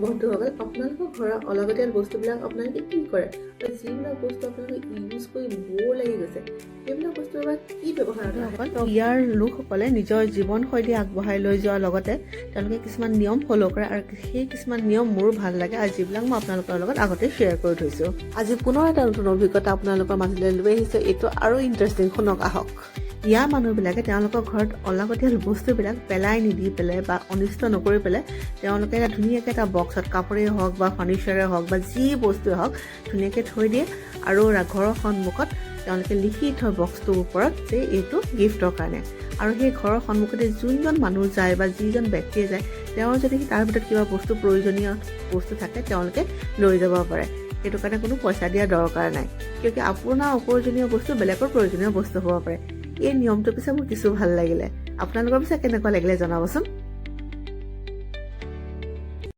বন্ধুসকল, আপোনালোকৰ ঘৰৰ অলাগতিয়াল বস্তুবিলাক আপোনালোকে কি কৰে? আৰু যিবিলাক বস্তু আপোনালোকে ইউজ কৰি বৰ লাগি গৈছে, সেইবিলাক বস্তুৰ পৰা কি ব্যৱহাৰত আহে? ইয়াৰ লোকসকলে নিজৰ জীৱনশৈলী আগবঢ়াই লৈ যোৱাৰ লগতে তেওঁলোকে কিছুমান নিয়ম ফ'ল' কৰে, আৰু সেই কিছুমান নিয়ম মোৰো ভাল লাগে, আৰু যিবিলাক মই আপোনালোকৰ লগত আগতে শ্বেয়াৰ কৰি থৈছোঁ। আজি পুনৰ এটা নতুন অভিজ্ঞতা আপোনালোকৰ মাজলৈ লৈ আহিছোঁ। এইটো আৰু ইণ্টাৰেষ্টিং, শুনক আহক। ইয়াৰ মানুহবিলাকে তেওঁলোকৰ ঘৰত অলাগতিয়াল বস্তুবিলাক পেলাই নিদি পেলাই বা অনিষ্ট নকৰি পেলাই তেওঁলোকে ধুনীয়াকৈ এটা বক্সত, কাপোৰেই হওক বা ফাৰ্নিচাৰে হওক বা যি বস্তুৱে হওক, ধুনীয়াকৈ থৈ দিয়ে আৰু ঘৰৰ সন্মুখত তেওঁলোকে লিখি থয় বক্সটোৰ ওপৰত যে এইটো গিফ্টৰ কাৰণে। আৰু সেই ঘৰৰ সন্মুখতে যোনজন মানুহ যায় বা যিজন ব্যক্তিয়ে যায়, তেওঁৰ যদি তাৰ ভিতৰত কিবা বস্তু প্ৰয়োজনীয় বস্তু থাকে তেওঁলোকে লৈ যাব পাৰে। সেইটো কাৰণে কোনো পইচা দিয়া দৰকাৰ নাই, কিয়কি আপোনাৰ অপ্ৰয়োজনীয় বস্তু বেলেগৰ প্ৰয়োজনীয় বস্তু হ'ব পাৰে। এই নিয়মটো পিছে মোৰ কিছু ভাল লাগিলে। আপোনালোকৰ পিছে কেনেকুৱা লাগিলে জনাবচোন।